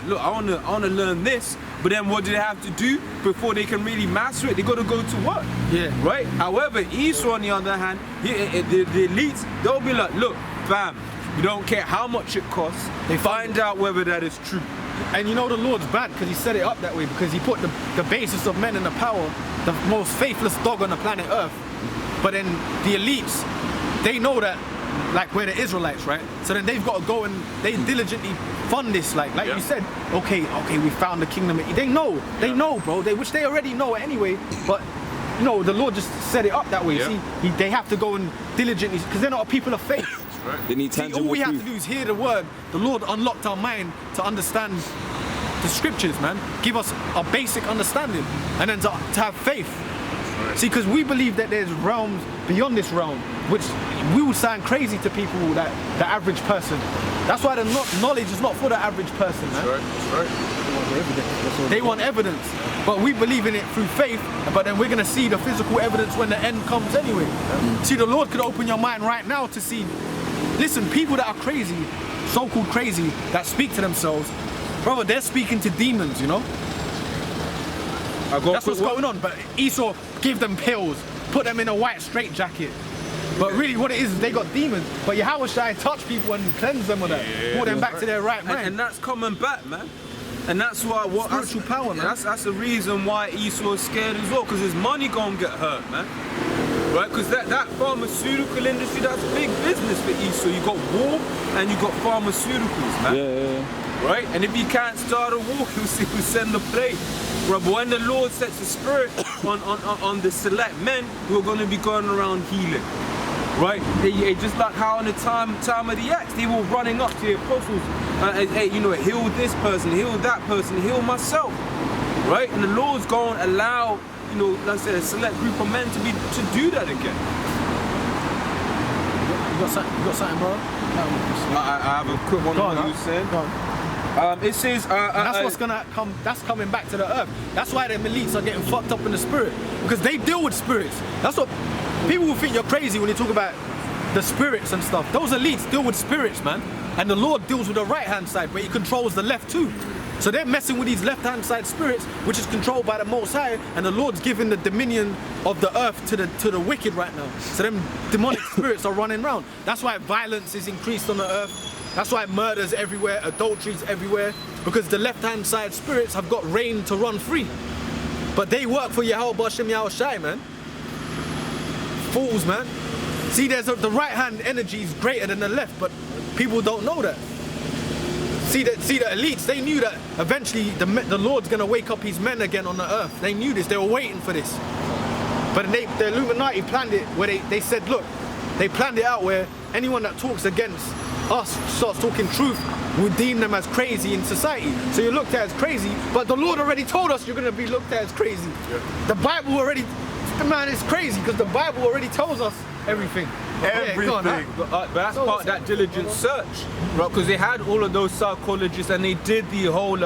look, I wanna learn this, but then what do they have to do before they can really master it? They gotta go to work. Yeah. Right? However, Esau on the other hand, the elites, they'll be like, look, fam, we don't care how much it costs, they find out whether that is true. And you know the Lord's bad because he set it up that way, because he put the basis of men in the power, the most faithless dog on the planet Earth. But then the elites, they know that, like we're the Israelites, right? So then they've got to go and they diligently fund this, like you said, okay, we found the kingdom. They know, bro, which they already know anyway, but you know, the Lord just set it up that way. See, they have to go and diligently, because they're not a people of faith. Right. They need tangible all we proof. have to do is hear the word. The Lord unlocked our mind to understand the scriptures, man. Give us a basic understanding, and then to have faith. Right. See, because we believe that there's realms beyond this realm, which we would sound crazy to people, that the average person. That's why the knowledge is not for the average person, man. That's right. They want evidence, but we believe in it through faith, but then we're going to see the physical evidence when the end comes anyway. See, the Lord could open your mind right now to see, listen, people that are crazy, so-called crazy, that speak to themselves, brother, they're speaking to demons, you know? That's what's going on. But Esau gave them pills, put them in a white straitjacket. But really what it is they got demons. But Yahweh Shai touch people and cleanse them of that. Pull them back to their right mind. And that's coming back, man. And that's why spiritual power, man. That's the reason why Esau is scared as well, because his money gonna get hurt, man. Right? Because that pharmaceutical industry, that's big business for Esau. You got war and you got pharmaceuticals, man. Yeah. Right? And if you can't start a war, he'll send the plague. Right? But when the Lord sets a spirit on the select men who are gonna be going around healing. Right? They just like how in the time of the Acts, they were running up to the apostles, hey, you know, heal this person, heal that person, heal myself. Right? And the Lord's going to allow, you know, like I said, a select group of men to do that again. You got something, bro? I have a quick one on what you said. It says that's what's gonna come. That's coming back to the earth. That's why the elites are getting fucked up in the spirit, because they deal with spirits. That's what people will think you're crazy when you talk about the spirits and stuff. Those elites deal with spirits, man, and the Lord deals with the right hand side, but He controls the left too. So they're messing with these left hand side spirits, which is controlled by the Most High, and the Lord's giving the dominion of the earth to the wicked right now. So them demonic spirits are running around. That's why violence is increased on the earth. That's why murder's everywhere, adultery's everywhere, because the left-hand side spirits have got reign to run free. But they work for Yahweh Bashem Yahweh Shai, man. Fools, man. See, the right-hand energy is greater than the left, but people don't know that. See the elites, they knew that eventually the Lord's going to wake up His men again on the earth. They knew this, they were waiting for this. But the Illuminati planned it where they said, look, they planned it out where anyone that talks against us starts talking truth, we deem them as crazy in society. So you're looked at as crazy, but the Lord already told us you're going to be looked at as crazy. Yeah. The Bible already, man, it's crazy because the Bible already tells us everything. Everything. But that's part of that diligent search, right? Because they had all of those psychologists and they did the whole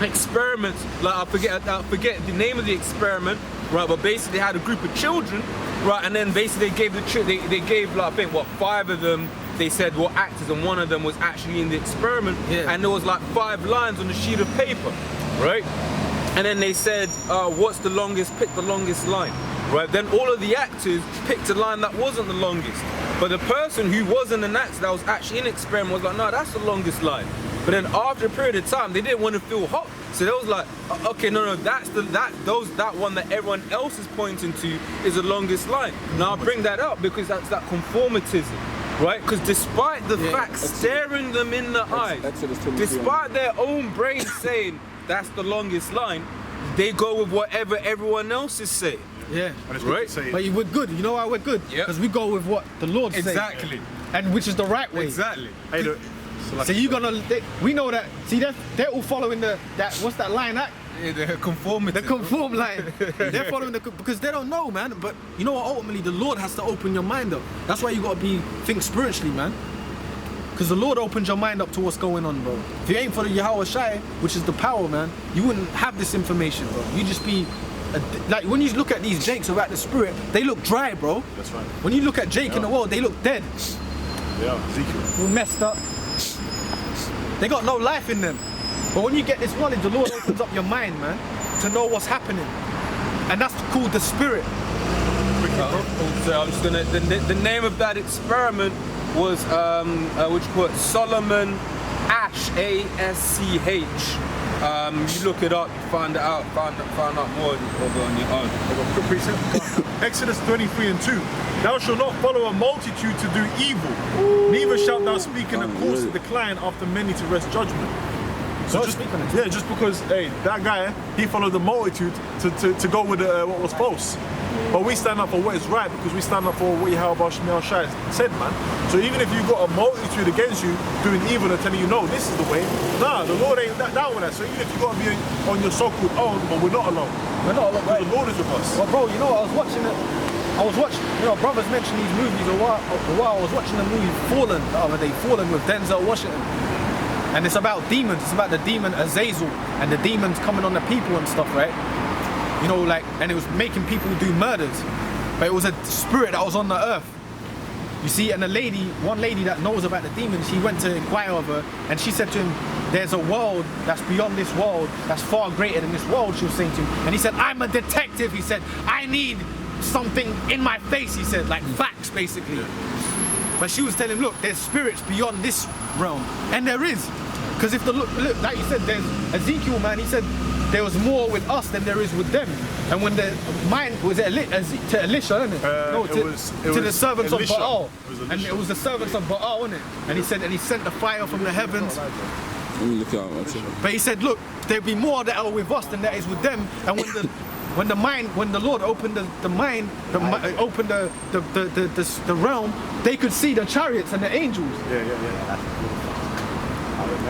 experiments. Like I forget the name of the experiment, right? But basically they had a group of children, right? And then basically they gave like I think 5 of them. They said were actors, and one of them was actually in the experiment, and there was like 5 lines on a sheet of paper, right? And then they said, what's the longest? Pick the longest line, right? Then all of the actors picked a line that wasn't the longest, but the person who wasn't an actor that was actually in the experiment was like, no, that's the longest line. But then after a period of time, they didn't want to feel hot, so they was like, okay, no, that's that one that everyone else is pointing to is the longest line. Now I bring that up because that's that conformatism. Right? Because despite the fact staring them in the eyes, despite their own brain saying that's the longest line, they go with whatever everyone else is saying. Yeah. Right? But we're good. You know why we're good? Because we go with what the Lord says. Exactly. And which is the right way. Exactly. So you're gonna, we know that, see they're all following what's that line that? Yeah, the conformity. The conform line. They're following because they don't know, man. But you know what? Ultimately, the Lord has to open your mind up. That's why you gotta think spiritually, man. Because the Lord opens your mind up to what's going on, bro. If you ain't for the Yahweh Shai, which is the power, man, you wouldn't have this information, bro. You just be like when you look at these Jakes about the spirit, they look dry, bro. That's right. When you look at Jake in the world, they look dead. Yeah, Ezekiel. All messed up. They got no life in them. But when you get this knowledge, the Lord opens up your mind, man, to know what's happening. And that's called the spirit. So I'm just gonna. The name of that experiment was which put Solomon Ash, ASCH. You look it up, find out more on your own. Quick precept. Exodus 23:2. Thou shalt not follow a multitude to do evil, neither shalt thou speak in a course of decline after many to rest judgment. So just because, hey, that guy, he followed the multitude to go with what was false. But we stand up for what is right because we stand up for what Yahweh Shemiah Shai said, man. So even if you've got a multitude against you doing evil and telling you, no, this is the way, nah, the Lord ain't down with that. So even if you've got to be on your so-called own, but we're not alone. We're not alone. Because the Lord is with us. Well, bro, you know, I was watching, you know, brothers mentioned these movies a while. I was watching the movie Fallen the other day, Fallen with Denzel Washington. And it's about demons. It's about the demon Azazel and the demons coming on the people and stuff, right? You know, like, and it was making people do murders. But it was a spirit that was on the earth. You see, and one lady that knows about the demons, she went to inquire of her, and she said to him, there's a world that's beyond this world, that's far greater than this world, she was saying to him. And he said, I'm a detective, he said, I need something in my face, he said, like facts, basically. But she was telling him, look, there's spirits beyond this realm. And there is. Because if look, like you said, there's Ezekiel, man, he said, there was more with us than there is with them. And when the mind, was it to Elisha, isn't it? No, to the servants Elisha. Of Baal. And it was the servants of Baal, wasn't it? And he said, and he sent the fire from the heavens. Let me look out. But he said, look, there'll be more that are with us than that is with them. And when the Lord opened the mind, opened the realm, they could see the chariots and the angels. Yeah.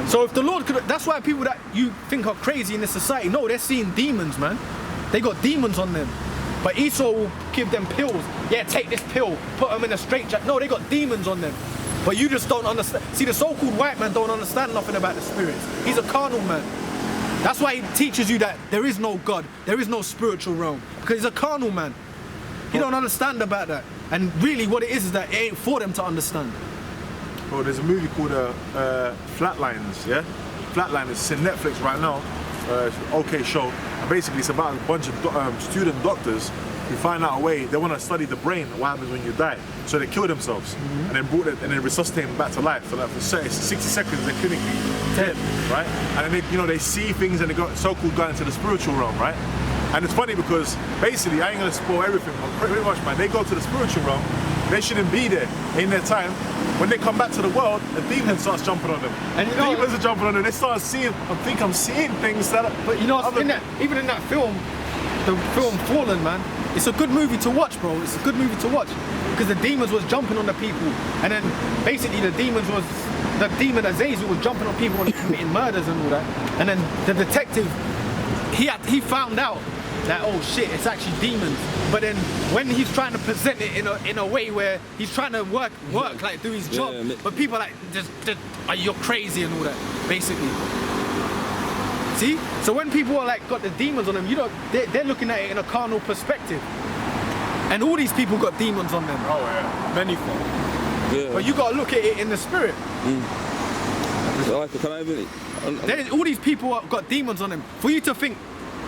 So if the Lord could, that's why people that you think are crazy in this society, no, they're seeing demons, man. They got demons on them. But Esau will give them pills. Yeah, take this pill, put them in a straitjacket. No, they got demons on them. But you just don't understand. See, the so-called white man don't understand nothing about the spirits. He's a carnal man. That's why he teaches you that there is no God, there is no spiritual realm. Because he's a carnal man. He don't understand about that. And really what it is that it ain't for them to understand. Bro, there's a movie called Flatliners, yeah? Flatliners, it's in Netflix right now. It's an okay show. And basically it's about a bunch of student doctors who find out a way, they want to study the brain, what happens when you die. So they kill themselves and then resuscitate them back to life. So like for 60 seconds they're clinically dead, right? And then they see things and they got so-called go into the spiritual realm, right? And it's funny because basically, I ain't gonna spoil everything, but pretty much, man, they go to the spiritual realm, they shouldn't be there in their time. When they come back to the world, the demon starts jumping on them. And the demons are jumping on them, they start seeing, I'm seeing things that But you know, even in that film, the film Fallen, man, it's a good movie to watch, bro. It's a good movie to watch. Because the demons was jumping on the people. And then basically the demon Azazel was jumping on people and committing murders and all that. And then the detective, he found out that, oh shit, it's actually demons. But then when he's trying to present it in a way where he's trying to work like do his job, but people are like, just you're crazy and all that, basically. See? So when people are like got the demons on them, they're looking at it in a carnal perspective. And all these people got demons on them. Oh yeah. Many folk. Yeah. But you gotta look at it in the spirit. All these people have got demons on them. For you to think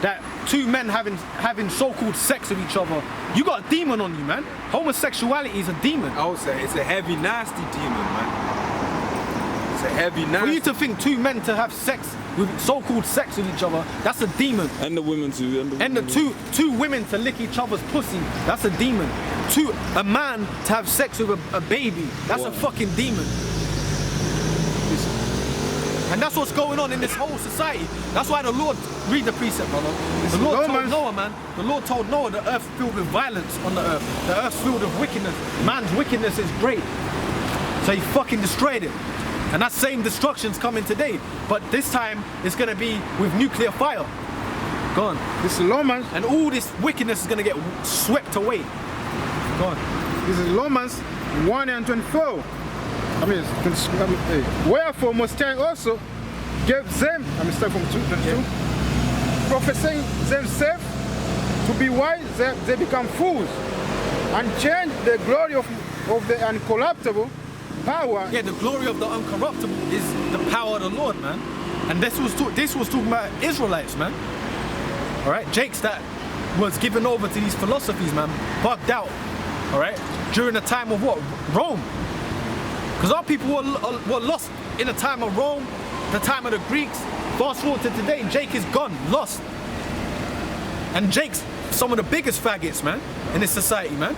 that two men having so-called sex with each other, you got a demon on you, man. Homosexuality is a demon. I would say it's a heavy, nasty demon, man. It's a heavy, nasty. For you to think two men to have sex with so-called sex with each other, that's a demon. And the women too. And the two women to lick each other's pussy, that's a demon. A man to have sex with a baby, that's a fucking demon. And that's what's going on in this whole society. That's why the Lord, read the precept, brother. The Lord told Noah, man. The Lord told Noah the earth filled with violence on the earth. The earth filled with wickedness. Man's wickedness is great. So he fucking destroyed it. And that same destruction's coming today. But this time, it's going to be with nuclear fire. Go on. This is Romans. And all this wickedness is going to get swept away. Go on. This is Romans 1 and 24. Wherefore Most High also gave them, start from 2, prophesying themselves to be wise, they become fools, and change the glory of the uncorruptible power. Yeah, the glory of the uncorruptible is the power of the Lord, man. And this was talking about Israelites, man. All right, Jakes that was given over to these philosophies, man, bugged out. All right, during the time of what? Rome. Because our people were lost in the time of Rome, the time of the Greeks. Fast forward to today, Jake is gone, lost. And Jake's some of the biggest faggots, man, in this society, man.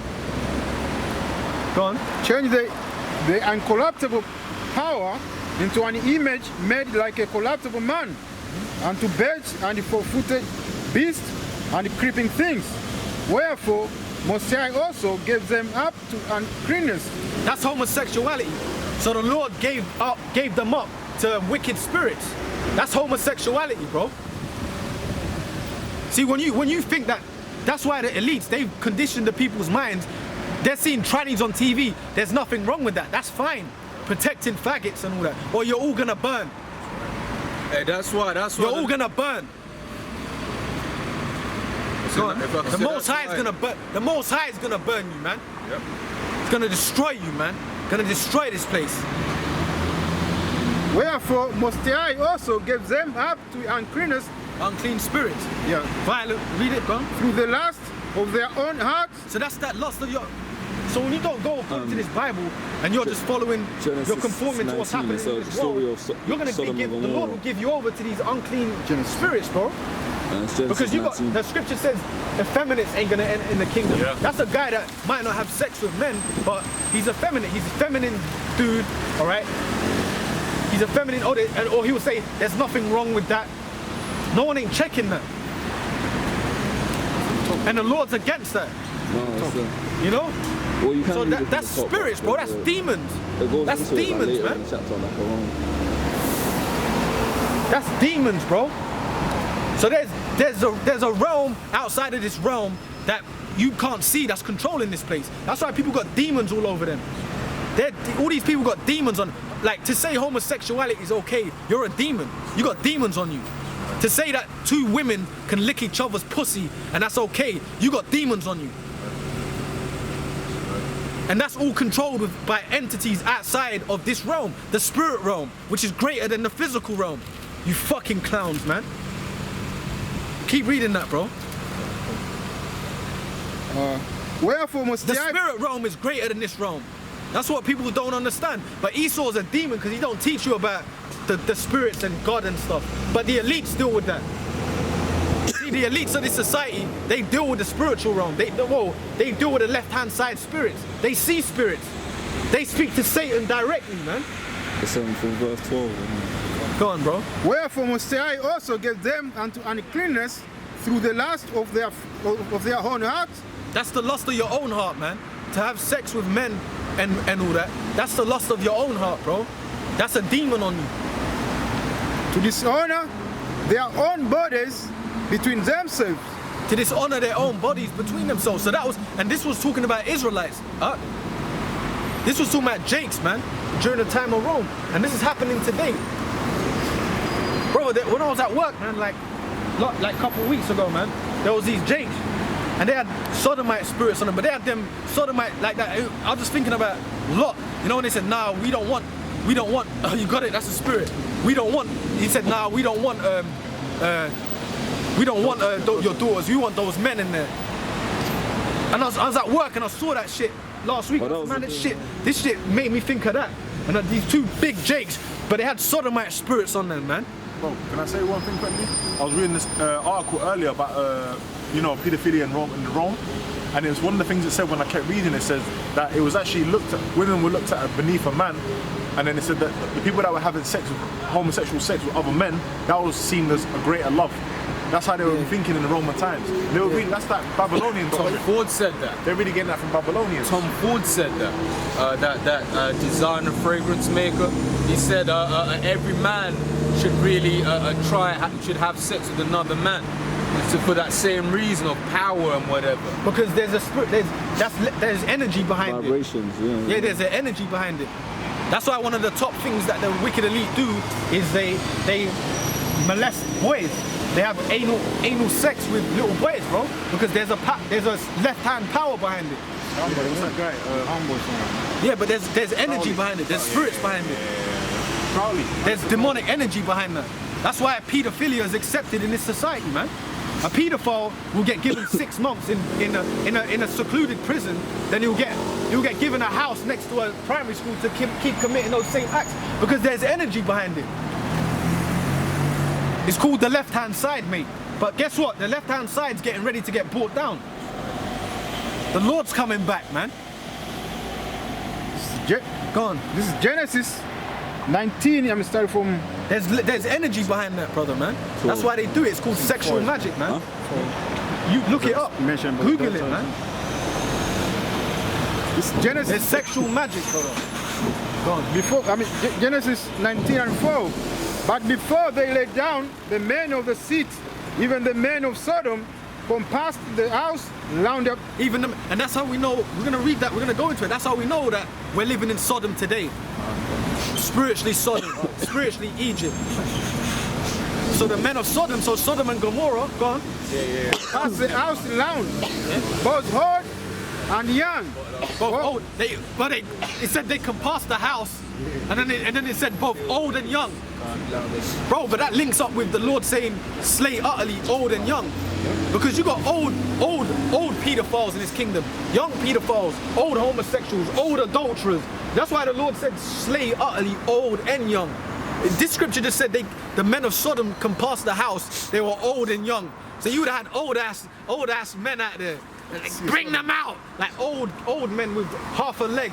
Go on. Change the uncorruptible power into an image made like a corruptible man, and to birds and four-footed beasts and creeping things. Wherefore, Most High also gave them up to uncleanness. That's homosexuality. So the Lord gave them up to wicked spirits. That's homosexuality, bro. See, when you think that's why the elites, they've conditioned the people's minds. They're seeing trannies on TV. There's nothing wrong with that. That's fine. Protecting faggots and all that. Or you're all gonna burn. Hey, that's why. You're all gonna burn. The Most High is gonna burn. The Most High is gonna burn you, man. Yep. It's gonna destroy you, man. Gonna destroy this place. Wherefore, Most High also gave them up to uncleanness. Unclean spirits. Yeah. Violent. Read it, bro. Through the lust of their own hearts. So that's that lust of your. So when you don't go according to this Bible and you're just following, Genesis you're conforming to what's 19, happening in it's this a story world, of you're gonna Sodom be and the Lord Gomorrah. will give you over to these unclean spirits, bro. Because you got 19. the scripture says effeminates ain't gonna enter in the kingdom. Yeah. That's a guy that might not have sex with men, but he's effeminate. He's a feminine dude, all right. He's a feminine, or he will say there's nothing wrong with that. No one ain't checking that, and the Lord's against that. No, You know. well, you So that's spirits, bro. That's demons. That's demons, man. That's demons, bro. So there's a realm outside of this realm that you can't see that's controlling this place. That's why people got demons all over them. All these people got demons on. Like, to say homosexuality is okay, you're a demon. You got demons on you. To say that two women can lick each other's pussy and that's okay, you got demons on you. And that's all controlled by entities outside of this realm, the spirit realm, which is greater than the physical realm. You fucking clowns, man. Keep reading that, bro. Wherefore Most The High. spirit realm is greater than this realm. That's what people don't understand. But Esau's a demon because he don't teach you about the spirits and God and stuff. But the elites deal with that. See, the elites of this society, they deal with the spiritual realm. They deal with the left-hand side spirits. They see spirits. They speak to Satan directly, man. The 7 from verse 12. Go on, bro. Wherefore Most High also gave them unto uncleanness through the lust of their own hearts. That's the lust of your own heart, man. To have sex with men and all that. That's the lust of your own heart, bro. That's a demon on you. To dishonor their own bodies between themselves. To dishonor their own bodies between themselves. So this was talking about Israelites. This was talking about Jakes, man, during the time of Rome. And this is happening today. Bro, when I was at work, man, like a couple of weeks ago, man, there was these Jakes. And they had sodomite spirits on them, but they had them sodomite like that. I was just thinking about Lot. You know when they said, nah, we don't want, oh, you got it, that's a spirit. He said, nah, we don't want your daughters, we want those men in there. And I was at work and I saw that shit last week. Man, this shit made me think of that. And these two big Jakes, but they had sodomite spirits on them, man. Bro, can I say one thing quickly? I was reading this article earlier about paedophilia in Rome, and it was one of the things it said when I kept reading. It says that it was actually women were looked at beneath a man, and then it said that the people that were having homosexual sex with other men, that was seen as a greater love. That's how they were thinking in the Roman times. They were reading, that's that Babylonian. Tom Ford said that. They're really getting that from Babylonians. Tom Ford said that. That designer fragrance maker. He said every man should really should have sex with another man. So for that same reason of power and whatever. Because there's a spirit, there's energy behind Vibrations, it. Yeah, there's an energy behind it. That's why one of the top things that the wicked elite do is they molest boys. They have anal sex with little boys, bro. Because there's a left-hand power behind it. What's that guy? Yeah, but there's energy behind it. There's spirits behind it. Crowley. There's demonic energy behind that. That's why paedophilia is accepted in this society, man. A paedophile will get given 6 months in a secluded prison, then he'll get given a house next to a primary school to keep committing those same acts because there's energy behind it. It's called the left-hand side, mate. But guess what? The left-hand side's getting ready to get brought down. The Lord's coming back, man. Go on. This is Genesis 19. I'm starting from. There's energy behind that, brother, man. That's why they do it. It's called sexual magic, man. You look it up. Google it, man. It's Genesis. There's sexual magic, brother. Go on. Genesis 19 and 4. But before they lay down, the men of the seat, even the men of Sodom, compassed the house, round up. And that's how we know. We're gonna read that. We're gonna go into it. That's how we know that we're living in Sodom today. Spiritually Sodom, spiritually Egypt. So the men of Sodom, so Sodom and Gomorrah, go on. Passed the house round, both old and young. Both old. It said they compassed the house, and then it said both old and young. Bro, but that links up with the Lord saying, slay utterly old and young. Because you got old pedophiles in his kingdom, young pedophiles, old homosexuals, old adulterers. That's why the Lord said, slay utterly old and young. This scripture just said the men of Sodom compassed the house, they were old and young. So you would have had old ass men out there. Bring them out, like old men with half a leg.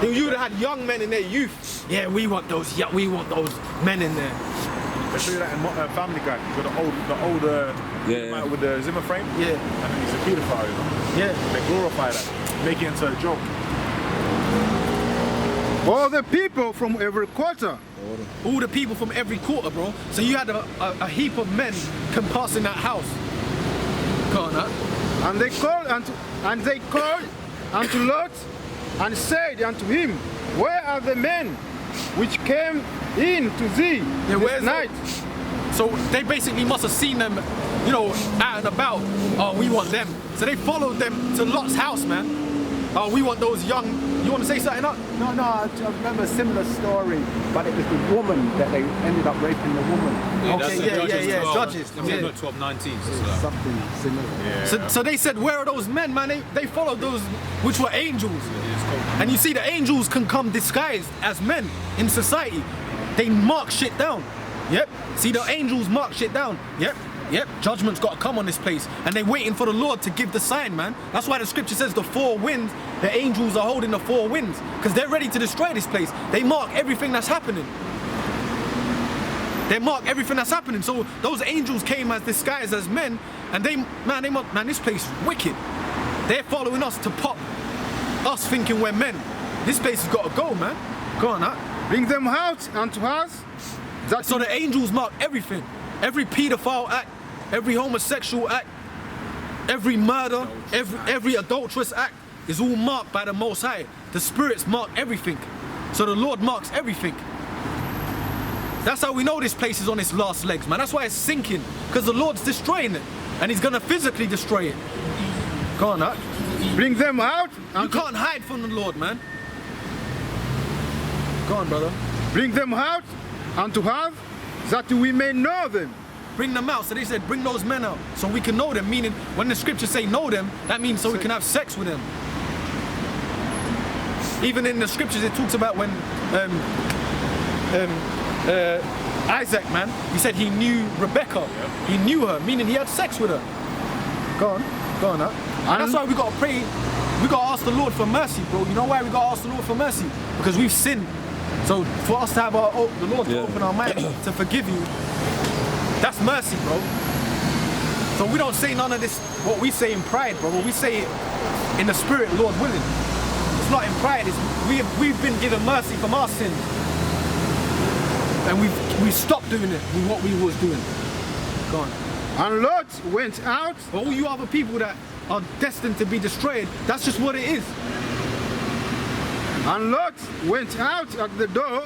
You would have had young men in their youth. Yeah, we want those men in there. They show you that in Family Guy. You got the old with the Zimmer frame. Yeah. And then he's a pedophile, you know? Yeah. They glorify that, make it into a joke. All the people from every quarter. All the people from every quarter, bro. So you had a heap of men compassing that house. Go on, huh? And they called unto Lot and said unto him, where are the men which came in to thee this night? So they basically must have seen them, you know, out and about. Oh, we want them. So they followed them to Lot's house, man. Oh, we want those young. You want to say something up? No, I remember a similar story, but it was the woman that they ended up raping the woman. Yeah. Judges. Yeah. 12:19. Something similar. Yeah. So they said, where are those men, man? They followed those which were angels. And you see, the angels can come disguised as men in society. They mark shit down. Yep. See, the angels mark shit down. Yep. Judgment's got to come on this place. And they're waiting for the Lord to give the sign, man. That's why the scripture says the four winds, the angels are holding the four winds. Because they're ready to destroy this place. They mark everything that's happening. So those angels came as disguised as men. And this place is wicked. They're following us to pop us thinking we're men. This place has got to go, man. Go on, huh? Bring them out unto us. So the angels mark everything. Every pedophile act, every homosexual act, every murder, every adulterous act is all marked by the Most High. The spirits mark everything. So the Lord marks everything. That's how we know this place is on its last legs, man. That's why it's sinking, because the Lord's destroying it. And he's going to physically destroy it. Go on, huh? Bring them out. You can't hide from the Lord, man. Go on, brother. Bring them out unto have, that we may know them. Bring them out. So they said, bring those men out so we can know them. Meaning, when the scriptures say know them, that means so we can have sex with them. Even in the scriptures, it talks about when Isaac, man, he said he knew Rebecca. He knew her, meaning he had sex with her. Go on, huh? And that's why we got to pray. We got to ask the Lord for mercy, bro. You know why we got to ask the Lord for mercy? Because we've sinned. So for us to have the Lord to open our mind to forgive you, that's mercy, bro. So we don't say none of this, what we say in pride, bro. We say it in the spirit, Lord willing. It's not in pride. We've been given mercy from our sins. And we stopped doing it with what we was doing. Go on. And Lot went out. But all you other people that are destined to be destroyed, that's just what it is. And Lot went out at the door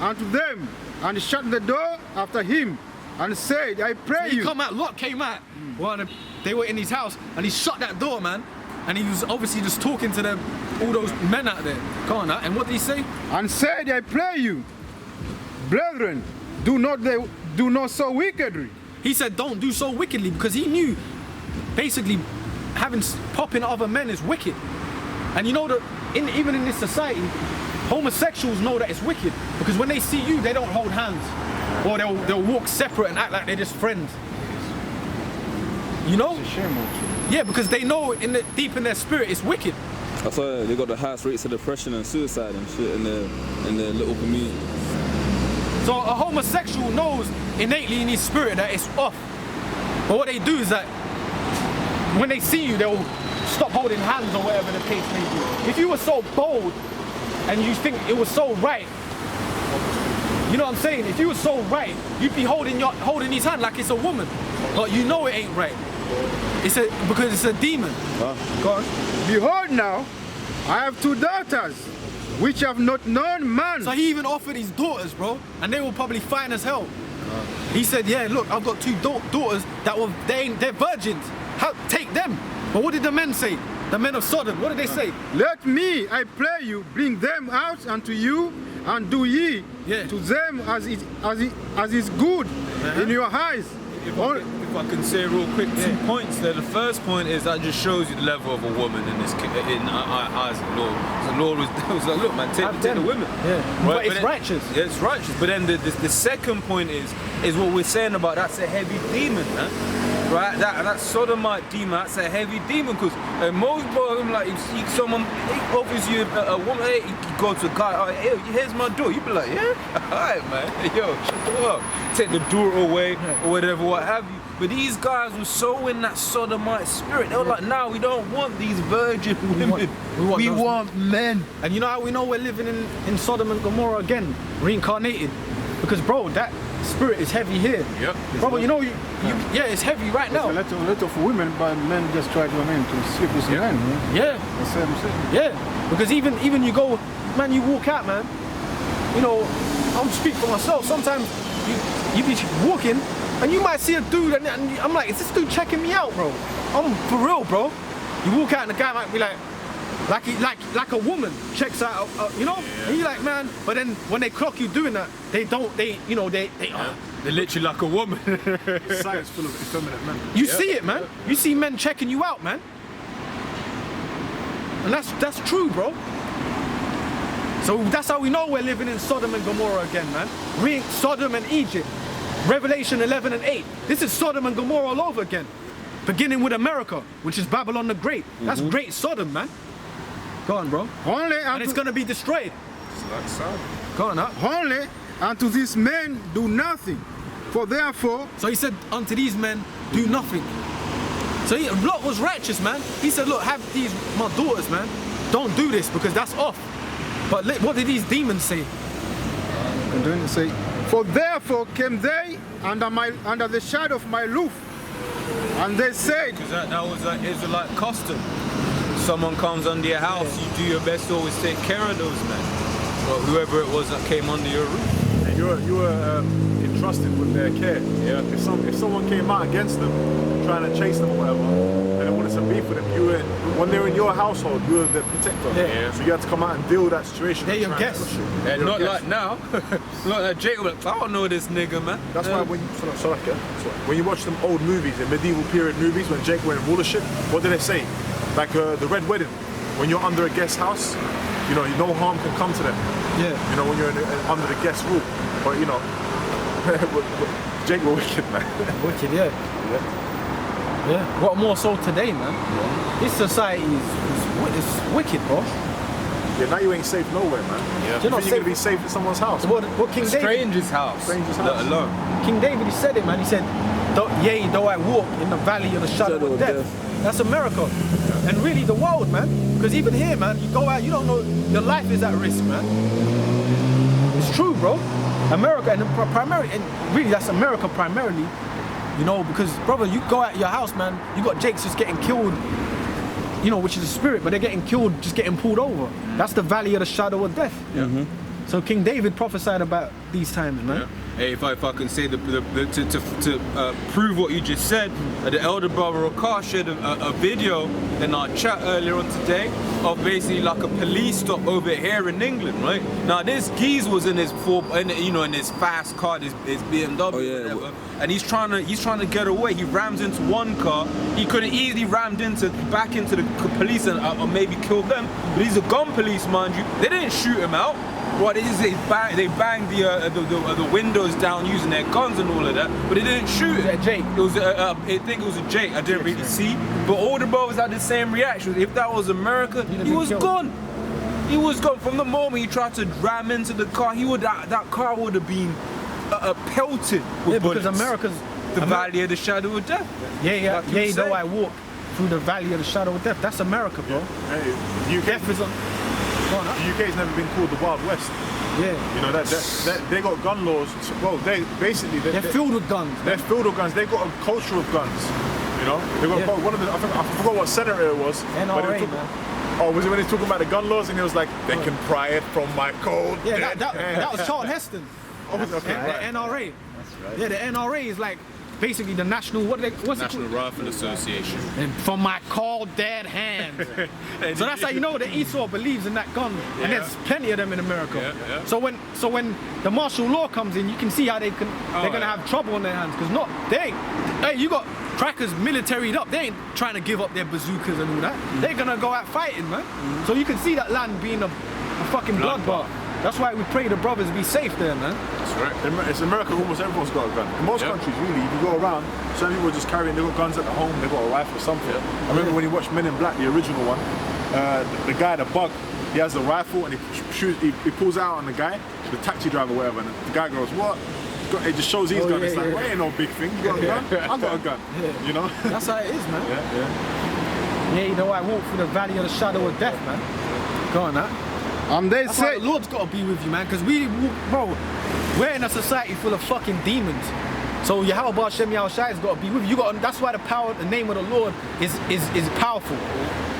unto them, and shut the door after him, and said, I pray you. Lot came out. Well, they were in his house, and he shut that door, man. And he was obviously just talking to them, all those men out there. Go on, and what did he say? And said, I pray you, brethren, do not do not so wickedly. He said, don't do so wickedly, because he knew basically popping other men is wicked. And you know that even in this society, homosexuals know that it's wicked, because when they see you, they don't hold hands, or they'll walk separate and act like they're just friends. You know? It's a shame, actually. Yeah, because they know deep in their spirit it's wicked. That's why they got the highest rates of depression and suicide and shit in their little community. So a homosexual knows innately in his spirit that it's off. But what they do is that when they see you, they'll stop holding hands or whatever the case may be. If you were so bold and you think it was so right, you know what I'm saying? If you were so right, you'd be holding his hand like it's a woman. Like, you know it ain't right. Because it's a demon. Go on. Behold now, I have 2 daughters, which have not known man. So he even offered his daughters, bro, and they were probably fine as hell. He said, yeah, look, I've got 2 daughters they're virgins. Take them. But what did the men say? The men of Sodom, what did they say? Let me, I pray you, bring them out unto you, and do ye to them as is good in your eyes. If I can say real quick, 2 points there. The first point is that just shows you the level of a woman in our eyes of the Lord. So the Lord was like, look man, take the women. Yeah. Right? But it's righteous. Yeah, it's righteous. But then the second point is what we're saying about that's a heavy demon, man. Right, that sodomite demon, that's a heavy demon, because most of them, like, if you see someone offers you a woman, hey, you go to a guy, oh, hey, here's my door, you be like, yeah, alright man, yo, shut the up, take the door away, or whatever, what have you. But these guys were so in that sodomite spirit, they were like, nah, we don't want these virgin women, we want men. And you know how we know we're living in Sodom and Gomorrah again, reincarnated? Because bro, that spirit is heavy here. Yep. Bro, you know, yeah, it's heavy right now. A lot of women, but men just try to sleep with men. Yeah. That's what I'm saying. Yeah. Because even you go, man, you walk out, man. You know, I'm speaking for myself. Sometimes you be walking and you might see a dude and I'm like, is this dude checking me out, bro? I'm for real, bro. You walk out and the guy might be like a woman checks out, you know? And you're like, man, but then when they clock you doing that, they're literally like a woman. Science full of effeminate men. You see it, man. You see men checking you out, man. And that's true, bro. So that's how we know we're living in Sodom and Gomorrah again, man. Sodom and Egypt. Revelation 11 and 8. This is Sodom and Gomorrah all over again. Beginning with America, which is Babylon the Great. That's great Sodom, man. Go on, bro. And it's gonna be destroyed. Go on, huh? Only unto these men do nothing, for therefore. So he said, unto these men, do nothing. So Lot was righteous, man. He said, look, have these my daughters, man. Don't do this because that's off. But what did these demons say? And then they say, for therefore came they under the shadow of my roof, and they said, Because that was an Israelite custom. Someone comes under your house, you do your best to always take care of those men. Well, whoever it was that came under your roof. And you were entrusted with their care. Yeah. If someone came out against them, trying to chase them or whatever, and they wanted some beef with them, when they were in your household, you were the protector. Yeah. So you had to come out and deal with that situation. They're your guests. And not like now. Not like Jacob, like, I don't know this nigga, man. That's why when you watch them old movies, the medieval period movies, when Jake went in rulership, what do they say? Like the Red Wedding, when you're under a guest house, you know, no harm can come to them. Yeah. You know, when you're under the guest rule. But you know, Jake was wicked, man. Wicked, yeah. Yeah. What more so today, man? Yeah. This society is wicked, bro. Yeah, now you ain't safe nowhere, man. Yeah. You're not You're gonna be safe at someone's house. What King David? Stranger's house. Stranger's house. Let alone. King David, he said it, man. He said, yea, though I walk in the valley of the shadow of death. That's America. And really the world, man. Because even here, man, you go out, you don't know, your life is at risk, man. It's true, bro. America, and primarily, and really that's America primarily, you know, because, brother, you go out your house, man, you got Jakes just getting killed, you know, which is a spirit, but they're getting killed, just getting pulled over. That's the valley of the shadow of death. Yeah. So King David prophesied about these times, man. Yeah. Hey, if I can say to prove what you just said, the elder brother Akar shared a video in our chat earlier on today of basically like a police stop over here in England, right? Now this geese was in his in his fast car, his BMW, whatever, and he's trying to get away. He rams into one car. He could have easily rammed back into the police and or maybe killed them. But he's a gun police, mind you. They didn't shoot him out. Right, they banged the windows down using their guns and all of that, but they didn't shoot it. Jake. It was I think it was a Jake. I didn't really see, but all the brothers had the same reaction. If that was America, he was gone. He was gone from the moment he tried to ram into the car. That car would have been pelted with bullets. Because America's the valley of the shadow of death. Yeah. Though I walk through the valley of the shadow of death. That's America, bro. Hey, Death is on. The UK's never been called the Wild West. Yeah. You know that they got gun laws. Well, they're filled with guns. They're filled with guns. They got a culture of guns. You know, they got one of the. I forgot what senator it was. NRA, man. Oh, was it when he's talking about the gun laws and he was like, they can pry it from my cold. Yeah, that was Charlton Heston. Okay, The NRA. That's right. Yeah, the NRA is like basically the national National Rifle Association. And from my cold dead hand. So that's how you know that Esau believes in that gun, and there's plenty of them in America. Yeah. So when the martial law comes in, you can see how they're gonna have trouble on their hands because you got crackers militaried up. They ain't trying to give up their bazookas and all that. They're gonna go out fighting, man. So you can see that land being a fucking bloodbath. That's why we pray the brothers be safe there, man. That's right. It's America, almost everyone's got a gun. In most countries, really, if you go around, some people are just carrying, they've got guns at the home, they've got a rifle or something. I remember when you watched Men in Black, the original one, the guy, the bug, he has a rifle and he pulls out on the guy, the taxi driver, whatever, and the guy goes, what? It just shows his gun. It's like, well, ain't no big thing. You got a gun? I got a gun. You know? That's how it is, man. Yeah. You know, I walk through the valley of the shadow of death, man. Go on, that. They That's say why the Lord's got to be with you, man, because we're in a society full of fucking demons. So Yahweh Hashem Yahushai's got to be with you. That's why the name of the Lord is powerful,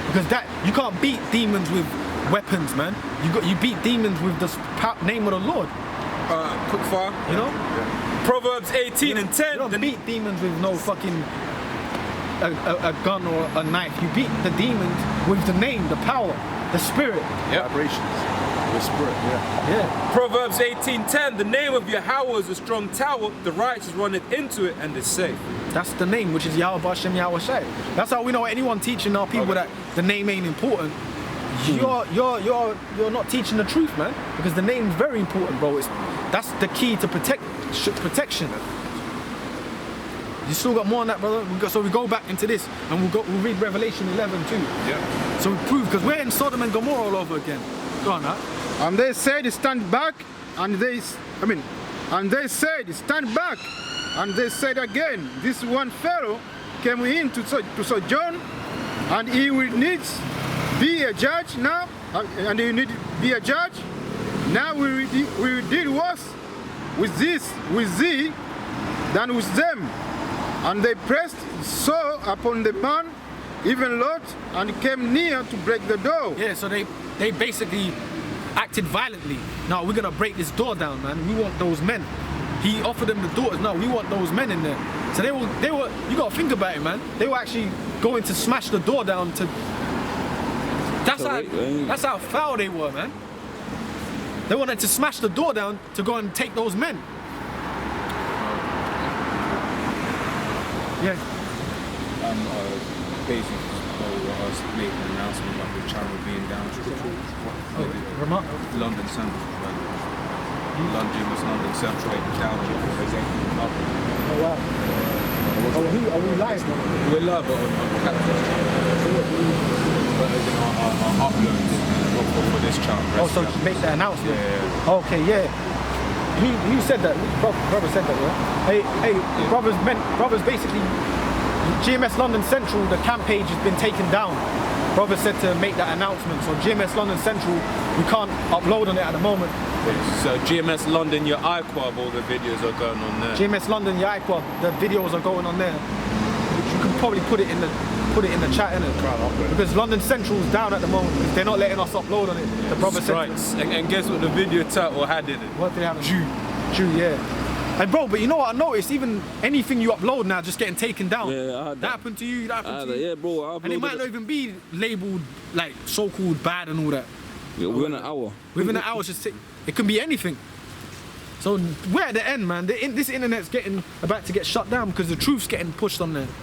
because you can't beat demons with weapons, man. You beat demons with the name of the Lord. Quick fire. You know? Proverbs 18 and 10. You don't beat demons with no fucking a gun or a knife. You beat the demons with the name, the power, the spirit. Vibrations. The spirit, Yeah. Proverbs 18:10. The name of Yahweh is a strong tower. The righteous runneth into it and is safe. That's the name, which is Yahweh Hashem Yahweh Shai. That's how we know anyone teaching our people that the name ain't important. You're not teaching the truth, man, because the name's very important, bro. That's the key to protection. You still got more on that, brother. So we go back into this, and we'll read Revelation 11 too. Yeah. So we prove, because we're in Sodom and Gomorrah all over again. Go on, huh? and they said stand back, and they said stand back, and they said again, this one fellow came in to sojourn, and he will needs be a judge now, and he need be a judge. Now we did worse with thee than with them. And they pressed so upon the man, even Lot, and came near to break the door. Yeah, so they basically acted violently. No, we're gonna break this door down, man. We want those men. He offered them the daughters. No, we want those men in there. So they were. You gotta think about it, man. They were actually going to smash the door down to. That's how foul they were, man. They wanted to smash the door down to go and take those men. Yeah. Basically, us making an announcement about the channel being down. Remark. London Central. London Central, down. Oh wow. Are we live now? We're live on Captain's channel. But as in our uploads for this channel. Oh, so to make that announcement? Yeah. Okay, yeah. Who said that? Brother said that, yeah? Hey, brothers basically, GMS London Central, the camp page has been taken down. Brother said to make that announcement. So GMS London Central, we can't upload on it at the moment. So GMS London, your iQuab, all the videos are going on there. GMS London, your iQuab, the videos are going on there. You can probably put it in the chat, innit? Because London Central's down at the moment because they're not letting us upload on it. The brother said. And guess what the video title had in it? What did they have? Jew, yeah. Hey bro, but you know what I noticed? Even anything you upload now just getting taken down. Yeah, I had that happened to you, that happened to you. Yeah, bro, I And it might uploaded not even be labeled like so-called bad and all that. yeah, within an hour. Within an hour, it can be anything. So we're at the end, man. This internet's about to get shut down because the truth's getting pushed on there.